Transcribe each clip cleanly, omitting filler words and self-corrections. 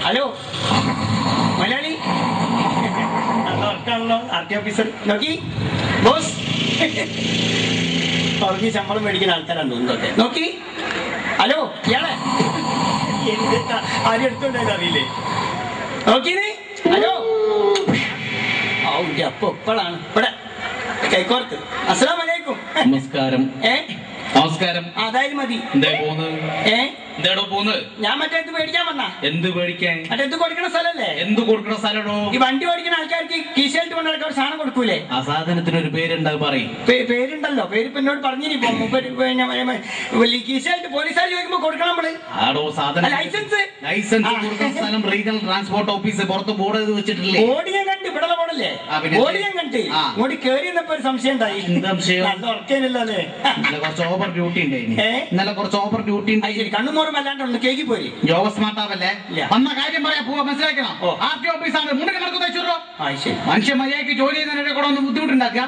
Hello Malayali RT officer നോക്കി boss അവർക്ക് ശമ്പളം മേടിക്കുന്ന ആൾക്കാരാണ് തോന്നുന്നത്. നോക്കി ഹലോ ഇയാളെ ആരും എടുത്തോണ്ടായത് അറിയില്ലേ? നോക്കിന് ഹലോ അപ്പൊ ഇപ്പോഴാണ് ഇവിടെ കൈക്കോർത്ത്. അസ്സലാമു അലൈക്കും. നമസ്കാരം. നമസ്കാരം. അതായത് മതി. എന്താടോ പോന്ന്? ഞാൻ മറ്റേത് പേടിക്കാൻ വന്നാ. എന്ത് പേടിക്കാൻ? മറ്റേത് കൊടുക്കണ സ്ഥലല്ലേ? എന്ത് കൊടുക്കണ സ്ഥലടോ? ഈ വണ്ടി ഓടിക്കുന്ന ആൾക്കാർക്ക് കീശയിലിട്ട് കൊണ്ട് നടക്കാൻ സാധനം കൊടുക്കൂലേ? ആ സാധനത്തിന് ഒരു പേരുണ്ടാവും. പറയും പേരുണ്ടല്ലോ. പേര് ഇപ്പൊ എന്നോട് പറഞ്ഞിരിപ്പോ കീശയിലിട്ട് പോലീസുകാർ ചോദിക്കുമ്പോ കൊടുക്കണം നമ്മള്. ആടോ സാധനം ലൈസൻസ് കൊടുക്കുന്ന സ്ഥലം റീജിയണൽ ട്രാൻസ്പോർട്ട് ഓഫീസ് പുറത്ത് ബോർഡ് ചെയ്ത് വെച്ചിട്ടില്ലേ? ബോർഡ് ഞാൻ കണ്ട് ഇവിടെ ബോർഡല്ലേ? ബോർഡ് ഞാൻ കണ്ട് ഇങ്ങോട്ട് കേറി വന്നപ്പോ ഒരു സംശയം ഉണ്ടായി. നല്ല ഉറക്കാനല്ലോ അല്ലേ? കുറച്ച് ഓവർ ഡ്യൂട്ടി ഉണ്ടായി. ഇന്നലെ കുറച്ച് ഓവർ ഡ്യൂട്ടി ഉണ്ടായി. കണ്ണും മോറും അല്ലാണ്ട് കേക്ക് പോയി യോഗ സ്മാർട്ടാവല്ലേ? വന്ന കാര്യം പറയാ പോവാ. മനസ്സിലാക്കണം. RT ഓഫീസാണ്. മുന്നിൽ നടക്കുന്ന വെച്ചോ. മനുഷ്യ മര്യാദയ്ക്ക് ജോലി ചെയ്യുന്നതിനെ കൂടെ ഒന്ന് ബുദ്ധിമുട്ടുണ്ടാക്കുക.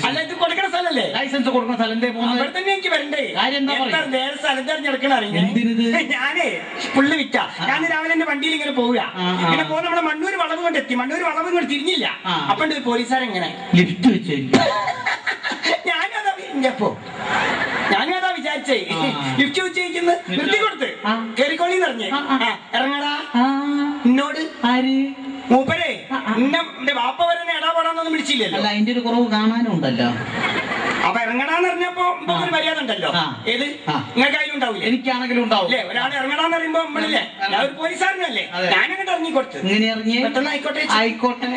അല്ല ഇത് കൊടുക്കണ സ്ഥലല്ലേ? ലൈസൻസ് കൊടുക്കുന്ന സ്ഥലം എന്തേ പോകുന്നത്? അവിടെ തന്നെ എനിക്ക് വരണ്ടേ? വേറെ സ്ഥലം തെരഞ്ഞെടുക്കണ ഞാനേ പുള്ളി വിറ്റ. ഞാൻ രാവിലെ എന്റെ വണ്ടിയിൽ ഇങ്ങനെ പോവുക. ഇങ്ങനെ പോകുന്ന നമ്മളെ മണ്ണൂര് വളവ് കൊണ്ട് എത്തി. മണ്ണൂര് വളവ് കൊണ്ട് തിരിഞ്ഞില്ല. അപ്പൊ പോലീസുകാരെങ്ങനെ ലിഫ്റ്റ് വെച്ച് ഞാനും അതാ വിചാരിച്ചേ. ലിഫ്റ്റ് വെച്ചിരിക്കുന്നു നിർത്തി കൊടുത്ത് കേറിക്കോളി നിറഞ്ഞ് ഇറങ്ങടാ. എന്നോട് ആര്? മൂപ്പരേ എന്റെ വാപ്പ വരെ ഇടാപാടാന്നൊന്നും വിളിച്ചില്ലല്ലോ. അല്ല അതിന്റെ ഒരു കുറവ് കാണാനും ഉണ്ടല്ലോ. അപ്പൊ ഇറങ്ങടാന്ന് പറഞ്ഞപ്പോ ഒരു മര്യാദ ഉണ്ടല്ലോ. ഏത് നിങ്ങൾക്ക് അതിലും ഉണ്ടാവില്ലേ? എനിക്കാണെങ്കിലും ഉണ്ടാവും. ഒരാൾ ഇറങ്ങടാന്ന് പറയുമ്പോ നമ്മളില്ലേ ഞാൻ ഒരു പോലീസുകാരനല്ലേ? ഞാനങ്ങോട്ട് ഇറങ്ങി കൊടുത്ത് പെട്ടെന്ന് ആയിക്കോട്ടെ ആയിക്കോട്ടെ.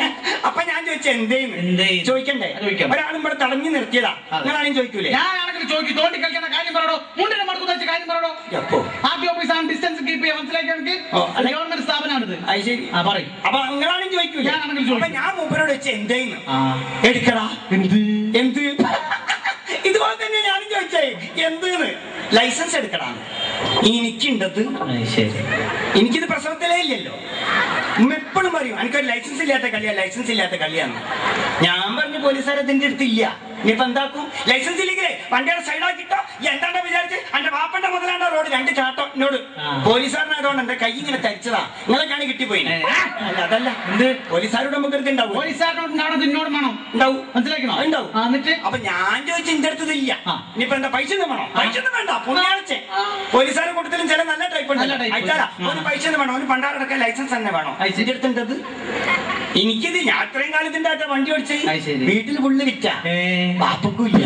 അപ്പൊ ഞാൻ ചോദിച്ചു എന്തേന്ന് ചോദിക്കണ്ടേ? ഒരാളും ഇവിടെ തടഞ്ഞു നിർത്തിയതാ. നിങ്ങളാണെങ്കിൽ ചോദിക്കൂലേ? ഞാനാണെങ്കിലും ചോദിക്കും. തോണ്ടി കളിക്കുന്ന കാര്യം പറയണോ? മുണ്ടിനെ മടക്കുന്ന വെച്ച കാര്യം പറയണോ? RT ഓഫീസാണ്. ഡിസ്റ്റൻസ് കീപ്പ് ചെയ്യാൻ മനസ്സിലാക്കി. ഗവൺമെന്റ് സ്ഥാപനമാണിത്. പറയും. അപ്പൊ നിങ്ങളാണെങ്കിൽ ചോദിക്കൂലേ? അപ്പൊ ഞാൻ മൂപ്പരോട് വെച്ച് എന്തേന്ന് എടുക്കടാ. എന്ത് ഇതുപോലെ തന്നെ ഞാനും ചോദിച്ചേ എന്തെന്ന്. ലൈസൻസ് എടുക്കടാന്ന്. എനിക്കുണ്ടത്. എനിക്കിത് പ്രസവത്തിലേ ഇല്ലല്ലോ. എപ്പോഴും പറയും എനിക്കൊരു ലൈസൻസ് ഇല്ലാത്ത കളിയാന്ന്. ഞാൻ പറഞ്ഞു പോലീസുകാർ അതിന്റെ അടുത്ത് ഇല്ല. ഇനിയിപ്പോ എന്താക്കും? ലൈസൻസ് ഇല്ലെങ്കിലേ വണ്ടിയുടെ സൈഡാക്കിട്ടോ എന്താണ്ടാ വിചാരിച്ച് എന്റെ വാപ്പന്റെ മുതലാണ്ട റോഡ് 2 ചാട്ടം എന്നോട്. പോലീസുകാരനായതുകൊണ്ട് എന്റെ കൈ ഇങ്ങനെ തരിച്ചതാ. നിങ്ങളൊക്കെയാണ് കിട്ടിപ്പോയി. അല്ല അതല്ല എന്ത് പോലീസുകാരോട് നമുക്ക് എടുത്ത് ഉണ്ടാവും. ഉണ്ടാവും മനസ്സിലാക്കണോ? ഉണ്ടാവും. അപ്പൊ ഞാൻ ചോദിച്ചു എന്റെ അടുത്ത് ഇല്ല. ഇനിയിപ്പോ എന്താ പൈസ ഒന്നും വേണോ? പൈസ ഒന്നും വേണ്ട. പുണ്യാഴ്ച പോലീസുകാരെ കൂട്ടത്തിലും ചില നല്ല ടൈപ്പ് ഉണ്ടല്ലോ. ഒരു പൈസ ഒന്നും വേണോ? ഒരു പണ്ടാറടക്കാൻ ലൈസൻസ് തന്നെ വേണോ? എന്റെ അടുത്തുണ്ടത്. എനിക്കിത് ഞാൻ അത്രയും കാലത്തിന്റെ ആയിട്ട് വണ്ടി ഓടിച്ച് വീട്ടിൽ പുള്ളി വിറ്റ ബാപ്പക്കും ഇല്ല.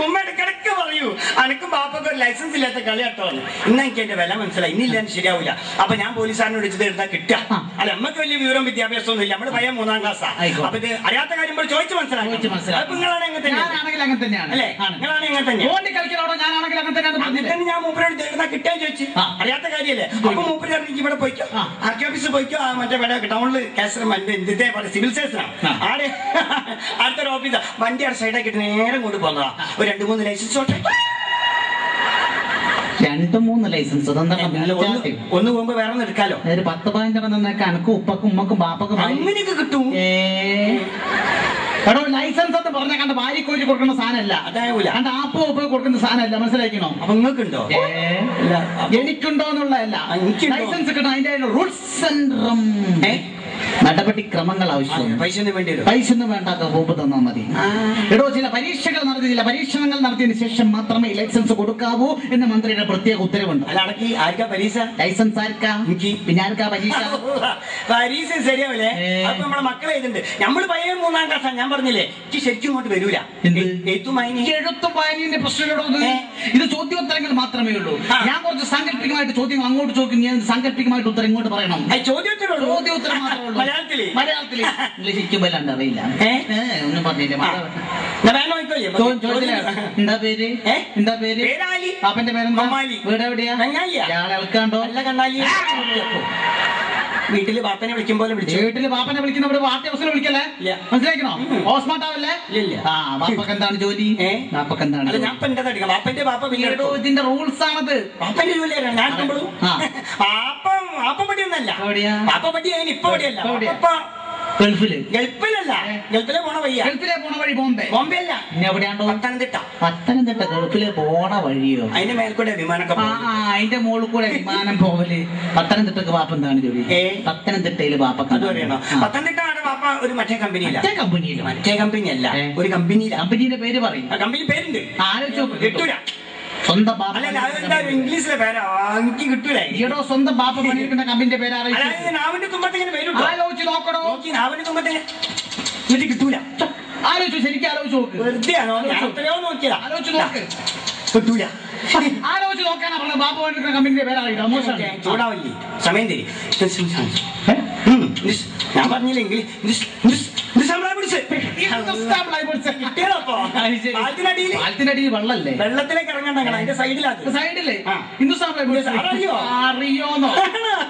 ഉമ്മ ഇടക്കിടക്ക് പറയൂ അനക്കും ബാപ്പക്കും ഒരു ലൈസൻസ് ഇല്ലാത്ത കളിയാട്ടോ. ഇന്ന് എനിക്ക് എന്റെ വില മനസ്സിലായി. ഇന്നില്ലാന്ന് ശരിയാവില്ല. അപ്പൊ ഞാൻ പോലീസുകാരനെ വിളിച്ചത് എടുത്താൽ കിട്ടുക. അല്ല നമ്മക്ക് വലിയ വിവരം വിദ്യാഭ്യാസം ഒന്നും ഇല്ല. നമ്മള് പയ്യ 3ാം ക്ലാസ്സാ. അപ്പൊ ഇത് അറിയാത്ത കാര്യം ചോദിച്ചു മനസ്സിലാക്കി. അപ്പൊ നിങ്ങളാണ് അങ്ങനെ തന്നെയാണ് അല്ലേ? നിങ്ങളാണ് അങ്ങനെ തന്നെ. ഞാൻ മൂപ്പരോട് എടുത്താൽ കിട്ടാൻ ചോദിച്ചു. അറിയാത്ത കാര്യല്ലേ? അപ്പൊ മൂപ്പര് എനിക്ക് ഇവിടെ പോയിക്കോ RT ഓഫീസിൽ പോയിക്കോ. മറ്റേ ടൗണില് സിവിൽ സ്റ്റേഷനാണ്. ആടെ അടുത്തൊരു ഓഫീസാ. വണ്ടി അവിടെ സൈഡാക്കിട്ട് നേരം കൊണ്ട് പോന്നതാ. ഒരു 2-3 ലൈസൻസ് 2-3 ലൈസൻസ് ഒന്ന് പോകുമ്പോ വേറെ ഒന്ന് എടുക്കാലോ. 10-15 അനക്കും ഉപ്പക്കും ഉമ്മക്കും ബാപ്പക്കും അങ്ങനെയൊക്കെ കിട്ടും. എടോ ലൈസൻസ് എന്ന് പറഞ്ഞ കണ്ട വാരിക്കോരി കൊടുക്കുന്ന സാധനമല്ല. അതായത് കണ്ട ആപ്പോ ഉപ്പോ കൊടുക്കുന്ന സാധനമല്ല. മനസ്സിലാക്കണോ? അപ്പൊ നിങ്ങൾക്കുണ്ടോ? എനിക്കുണ്ടോ എന്നുള്ളതല്ല. ലൈസൻസ് കിട്ടണം. അതിന്റെ റൂൾസ് ആൻഡ് നടപടിക്രമങ്ങൾ ആവശ്യമാണ്. പൈസ ഒന്നും വേണ്ട. വകുപ്പ് തന്നാൽ മതി. എടോ ചില പരീക്ഷകൾ നടത്തിയില്ല. പരീക്ഷണങ്ങൾ നടത്തിയതിനു ശേഷം മാത്രമേ ലൈസൻസ് കൊടുക്കാവൂ എന്ന് മന്ത്രിയുടെ പ്രത്യേക ഉത്തരവുണ്ട്. ലൈസൻസ് ആർക്കാ? പിന്നെ ആർക്കാ പരീക്ഷ? പരീക്ഷ ശരിയാവില്ലേ? അപ്പൊ നമ്മളെ മക്കളെ എഴുതുന്നുണ്ട്. നമ്മള് 3ാം ക്ലാസ്സാ. ഞാൻ പറഞ്ഞില്ലേ എനിക്ക് ശരിക്കും ഇങ്ങോട്ട് വരൂല. എഴുത്തും വായനയുടെ പ്രശ്നങ്ങളോ? ഇത് ചോദ്യോത്തരങ്ങൾ മാത്രമേ ഉള്ളൂ. ഞാൻ കുറച്ച് സാങ്കല്പികമായിട്ട് ചോദ്യങ്ങൾ അങ്ങോട്ട് ചോദിക്കും. ഞാൻ സാങ്കല്പികമായിട്ട് ഉത്തരം ഇങ്ങോട്ട് പറയണം. ചോദ്യോത്തരം മാത്രമേ ഉള്ളൂ. മലയാളത്തില് ഇംഗ്ലീഷ് വല്ലാണ്ട് അറിയില്ല. ഒന്നും പറഞ്ഞില്ല. എന്താ പേര്? പാപ്പന്റെ പേരെന്താ? വീട് എവിടെയാ? ഇയാളെ ഇളക്കാണ്ടോ? വീട്ടില് ബാപ്പനെ വിളിക്കും പോലെ വിളിച്ചു. വീട്ടില് ബാപ്പനെ വിളിക്കുന്നവര് RT ഓഫീസിൽ വിളിക്കല്ലേ? മനസ്സിലാക്കണോ? ഓസ്മാട്ടാവല്ലേ? ബാപ്പക്ക് എന്താണ് ജോലി? ബാപ്പക്ക് എന്താണ്? ബാപ്പന്റെ ബാപ്പ ഇതിന്റെ റൂൾസ് ആണത്. ബാപ്പന്റെ ജോലിയാണ്. ഞാൻ ബാപ്പ പടിയൊന്നല്ല. ബാപ്പ പടി ഇപ്പൊ പടിയല്ല. ഗൾഫിലല്ല, ഗൾഫിലെ പോണ വഴിയാ. ഗൾഫിലെ പോണ വഴി ബോംബെ. ബോംബെ അല്ല, ഇനി എവിടെയാണ്ടോ? പത്തനംതിട്ട. പത്തനംതിട്ട ഗൾഫിലെ പോണ വഴിയോ? അതിന്റെ മേൽക്കൂടെ വിമാനമൊക്കെ. അതിന്റെ മുകളിൽ കൂടെ വിമാനം പോവല്. പത്തനംതിട്ടക്ക് ബാപ്പ എന്താണ് ജോലി? പത്തനംതിട്ടയില് ബാപ്പ അറിയണോ? പത്തനംതിട്ട ബാപ്പ ഒരു മറ്റേ കമ്പനിയില്ല. മറ്റേ കമ്പനി അല്ല, ഒരു കമ്പനിയില്ല. കമ്പനിയുടെ പേര് പറയും. കമ്പനി പേരുണ്ട്, ആലോചിച്ചോ. കിട്ടൂല. സ്വന്തം ബാപ്പ ഇംഗ്ലീഷിലെ പേരാ, എനിക്ക് കിട്ടൂല. ഈടോ സ്വന്തം ബാപ്പ പണിയെടുക്കുന്ന കമ്പനിന്റെ പേര് നാവിന്റെ തുമ്പത്തിങ്ങനെ പേരും. ആലോചിച്ച് നോക്കണോ? നാവിന്റെ തുമ്പത്തിന് എന്നിട്ട് കിട്ടൂല. ആലോചിച്ചു, ശരിക്കും ആലോചിച്ച് നോക്ക്. വെറുതെ ആണോ? എത്രയോ നോക്കിയതാ. ആലോചിച്ച് നോക്ക്. കിട്ടൂല. ആലോചിച്ച് നോക്കാനാ പറഞ്ഞത്. ബാപ്പ പണിയെടുക്കുന്ന കമ്പനിന്റെ പേരറിയില്ല. ചൂടാവില്ലേ? സമയം തരി. ഞാൻ പറഞ്ഞില്ല ഇംഗ്ലീഷ്. പാലത്തിനടിയിൽ വെള്ളല്ലേ? വെള്ളത്തിലേക്ക് ഇറങ്ങണ്ട, അതിന്റെ സൈഡിലേ അറിയോന്നോ?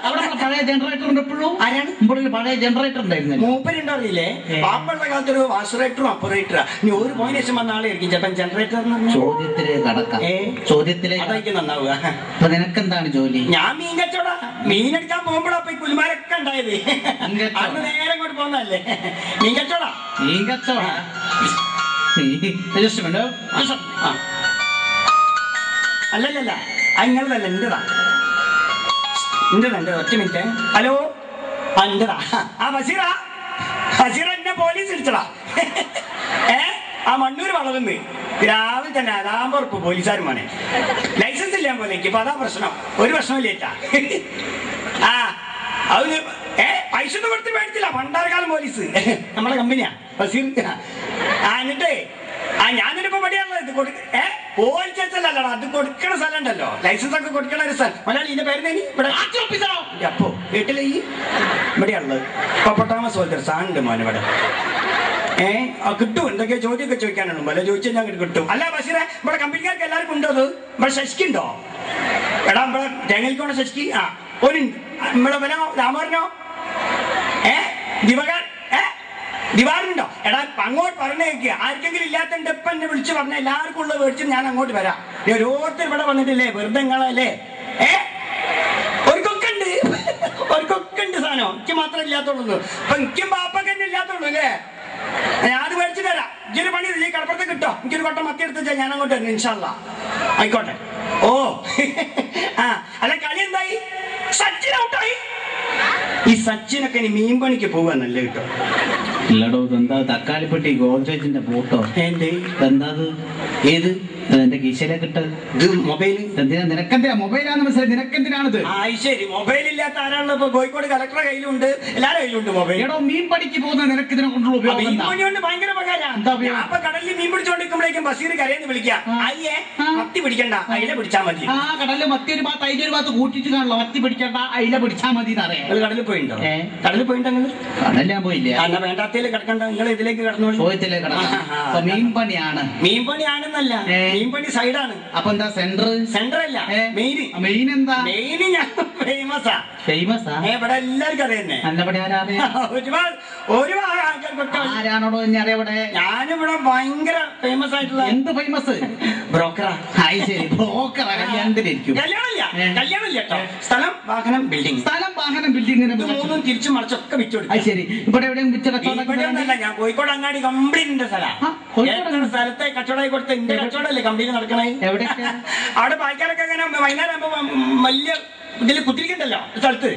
അവിടെ പഴയ ജനറേറ്റർ ഉണ്ട്. എപ്പോഴും ആരാണ് ഇവിടെ പഴയ ജനറേറ്റർ ഉണ്ടായിരുന്നു. മൂപ്പരുണ്ടോ അറിയില്ലേ? പാപ്പുള്ള കാലത്തൊരു വാഷറേറ്ററും അപ്പറേറ്ററും. ഇനി ഒരു പോയിന്റ് ശേഷം വന്ന ആളായിരിക്കും ചേട്ടൻ ജനറേറ്റർ. ചോദ്യത്തിലേക്ക് കടക്കാം. ചോദ്യത്തിലേക്ക് നന്നാവുക. അപ്പൊ നിനക്കെന്താണ് ജോലി? ഞാൻ മീൻ കച്ചവട. മീനെടുക്കാൻ പോകുമ്പോഴാ കുലുമാരൊക്കെ ഉണ്ടായത്. അന്ന് നേരെ അങ്ങോട്ട് പോകുന്നതല്ലേ മീൻ കച്ചവട. മീൻ കച്ചവട. അല്ലല്ല, നിങ്ങളതല്ല, എന്റെതാ. ഒറ്റ മിനിറ്റ്. ഹലോ, എന്റെതാ. ബഷീറ എന്നെ പോലീസ് ഇടിച്ചടാ. ആ മണ്ണൂര് വളർന്ന് രാവിലെ തന്നെ അതാമ്പുറപ്പ് പോലീസുകാരുമാണ്. ലൈസൻസ് ഇല്ലാൻ പോലെ എനിക്കിപ്പോ അതാ പ്രശ്നം. ഒരു പ്രശ്നമില്ലേറ്റാ. അത് പൈസ ഒന്നും കൊടുത്ത് മേടിച്ചില്ല. പണ്ടാർക്കാലം പോലീസ് നമ്മളെ കമ്പനിയാ ബഷീർ. എന്നിട്ടേ ഞാനിപ്പോ പടിയാണല്ലോ പോലീസല്ലടാ. അത് കൊടുക്കണ സ്ഥലം ഉണ്ടല്ലോ, ലൈസൻസ് ഒക്കെ കൊടുക്കണ ഒരു സ്ഥലം. മലയാളി ഇതിന്റെ പേര് ഇവിടെ അപ്പോ വീട്ടിലെ ഈ ഇവിടെയാണുള്ളത്. പൊട്ടാമസ് പോലത്തെ ഒരു സാധനം മോനെ ഇവിടെ. കിട്ടും. എന്തൊക്കെയാ ചോദ്യമൊക്കെ ചോദിക്കാനുള്ളൂ. പല ചോദിച്ചാൽ ഞാൻ കിട്ടും. അല്ല ബഷീറെ, ഇവിടെ കമ്പനിക്കാർക്ക് എല്ലാവർക്കും ഉണ്ടോ? അത് ഇവിടെ ശശിക്കുണ്ടോ? എടാ ഇവിടെ തേങ്ങൽക്കോണ ശശിക്ക് ഒരുണ്ട്. ഇവിടെ വനോ രാമോരനോ ദിവാറിനുണ്ടോ? എടാ അങ്ങോട്ട് പറഞ്ഞേക്കുക. ആർക്കെങ്കിലും ഇല്ലാത്തതിന്റെ ഇപ്പം എന്നെ വിളിച്ച് പറഞ്ഞ എല്ലാവർക്കും ഉള്ളത് മേടിച്ചിട്ട് ഞാൻ അങ്ങോട്ട് വരാം. ഓരോരുത്തർ ഇവിടെ വന്നിട്ടില്ലേ വെറുതെ നിങ്ങളല്ലേ? ഒരുക്കൊക്കെ ഉണ്ട് സാധനം. എനിക്ക് മാത്രം ഇല്ലാത്തുള്ളൂ. അപ്പൊ എനിക്കും പാപ്പൊക്കെ തന്നെ ഇല്ലാത്തുള്ളൂ അല്ലേ? ഞാൻ അത് മേടിച്ചു തരാം. ഇതൊരു പണി ഈ കടപ്പുറത്ത് കിട്ടോ? എനിക്കൊരു കൊട്ടം മത്തി എടുത്ത് ഞാൻ അങ്ങോട്ട് വരണം ഇൻഷാ അല്ലാ. ആയിക്കോട്ടെ. അല്ല കളി എന്തായി? സച്ചിൻ ഔട്ടായി. ഈ സച്ചിനൊക്കെ ഇനി മീൻ പണിക്ക് പോവാന്നല്ലേ കിട്ടോ? ഇല്ലടോ, എന്താ തക്കാളിപ്പെട്ടി ഗോദ്രേജിന്റെ ഫോട്ടോ? എന്താ ഏത്? എന്റെ കീശയിലേക്ക് ഇട്ടത് ഇത് മൊബൈൽ. എന്തിനാ നിനക്കെന്തിനാ മൊബൈലാന്ന് മനസ്സിലായി? നിനക്കെന്തിനാണിത്? ശരി, മൊബൈൽ ഇല്ലാത്ത ആരാണല്ലോ? ഇപ്പൊ കോഴിക്കോട് കളക്ടറുടെ കയ്യിലുണ്ട്, എല്ലാവരുടെ കയ്യിലുണ്ട് മൊബൈൽ. എടോ, മീൻ പണിക്ക് പോകുന്ന നിനക്ക് ഇതിനെ കൊണ്ടുള്ള ഉപയോഗം? മീൻ പണി കൊണ്ട് ഭയങ്കര ഉപകാരമാണ്. അപ്പൊ കടലിൽ മീൻ പിടിച്ചോണ്ടിരിക്കുമ്പോഴേക്കും ബഷീർ കരയെന്ന് വിളിക്കാം. അയ്യേ മത്തി പിടിക്കണ്ട, അയില പിടിച്ചാൽ മതി. കടലിൽ മത്തി ഒരു ഭാഗത്ത് അയില ഒരു ഭാഗത്ത് കൂട്ടിട്ട് കാണല്ലോ. മത്തി പിടിക്കണ്ട, അയില പിടിച്ചാൽ മതി എന്നറിയാം. കടലിൽ പോയിട്ടോ? കടലിൽ പോയിട്ടോ? കടലിൽ ഞാൻ പോയില്ല. എന്നാ വേണ്ടാത്തതിൽ കിടക്കണ്ട, നിങ്ങൾ ഇതിലേക്ക് കിടന്നോളൂ. ചോദ്യത്തിലേക്ക് കിടക്കാം. മീൻ പണിയാണ്. മീൻ പണിയാണെന്നല്ല, മീൻ പണി സൈഡാണ്. അപ്പൊ എന്താ സെന്റർ അല്ല മെയിൻ? എന്താ മെയിൻ? ഞാൻ ഫേമസാ. ഇവിടെ എല്ലാവർക്കും അറിയുന്നേ. ഒരുപാട് ആൾക്കാർക്കൊക്കെ ആരാണോടോ അറിയാവിടെ? ഞാനിവിടെ ഭയങ്കര ഫേമസ് ആയിട്ടുള്ള. എന്ത് ഫേമസ്? ബ്രോക്കറാ. ശരി, ബ്രോക്കറാ. കല്യാണത്തിലിരിക്കും. കല്യാണമില്ല കേട്ടോ. സ്ഥലം വാഹനം ബിൽഡിംഗ് മൂന്നും തിരിച്ചു മറിച്ചൊക്കെ വിറ്റോടുക്കും. ശരി, ഇവിടെ എവിടെയും ഇവിടെയൊന്നല്ല, ഞാൻ കോഴിക്കോട് അങ്ങാടി കംപ്ലീറ്റിന്റെ സ്ഥലം. സ്ഥലത്തെ കച്ചവടമായി കൊടുത്ത എന്റെ കച്ചവടമല്ലേ കംപ്ലീറ്റ് നടക്കണേ. അവിടെ പാൽക്കാരൊക്കെ അങ്ങനെ വൈകുന്നേരം ആകുമ്പോ വലിയ ഇതില് കുത്തിരിക്കണ്ടല്ലോ സ്ഥലത്ത്.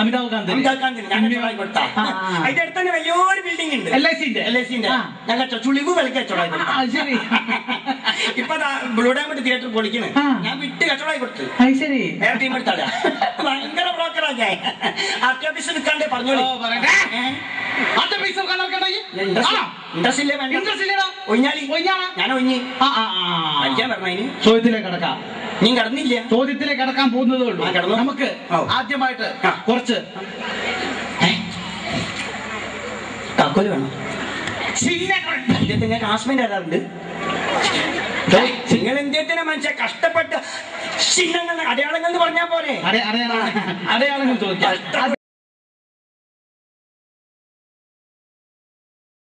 അമിതാഭ് അതിന്റെ അടുത്ത് തന്നെ വലിയൊരു ബിൽഡിംഗ് ഉണ്ട്, LIC-ന്റെ. ഞാൻ ചുളിവ് വിലക്ക് കച്ചവടമായി കൊടുത്തു. ഇപ്പൊ ബ്ലൂ ഡയമണ്ട് തിയേറ്റർ പൊളിക്കണ്. ഞാൻ വിട്ട് കച്ചവടമായി കൊടുത്തു. ടീം എടുത്താടാ. ഭയങ്കര ബ്രോക്കറാ ഞാൻ. അത്യാവശ്യം നിൽക്കാണ്ടേ പറഞ്ഞോളൂ. ഞാൻ ഒഞ്ഞി ചോദ്യത്തിലേക്ക് കടക്കാം. നീ കടന്നില്ല. ചോദ്യത്തിലേക്ക് കടക്കാൻ പോകുന്നതേ ഉള്ളൂ. നമുക്ക് ആദ്യമായിട്ട് കുറച്ച് താക്കോല് വേണം. ക്ലാസ്മേറ്റ് ആരാറുണ്ട്? നിങ്ങൾ എന്തിനാ മനുഷ്യ കഷ്ടപ്പെട്ട് ചിഹ്നങ്ങൾ അടയാളങ്ങൾ എന്ന് പറഞ്ഞാൽ പോരെ? അടയാളങ്ങൾ ചോദിക്കാം.